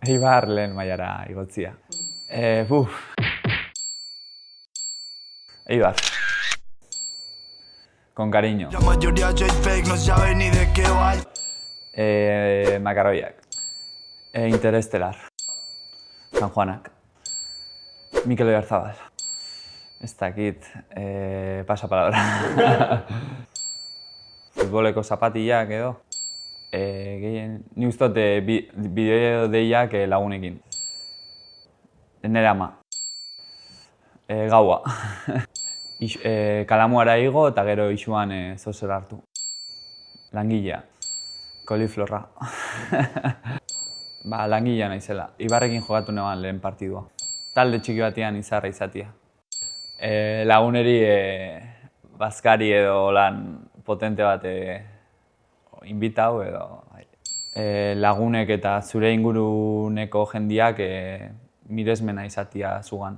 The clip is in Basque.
Eibar lehen mailara igotzia. Eibar. Con cariño. La mayoría soy fake, no sabe ni de qué va. Makaroiak. Interestelar. San Juanak. Mikel Oyarzabal. Ez dakit, pasapalabra. Futboleko zapatillak edo. Ni uste dut bideo deiak lagunekin. Nere ama. Gaua. Kalamuara igo eta gero isuan zozer hartu. Langilea. Koliflorra. Langilea naizela. Ibarrekin jogatu neban lehen partidua. Talde txiki batean izarra izatia. Laguneri bazkari edo lan potente bat inbitau edo lagunek eta zure inguruneko jendiak miresmena izatia zugan.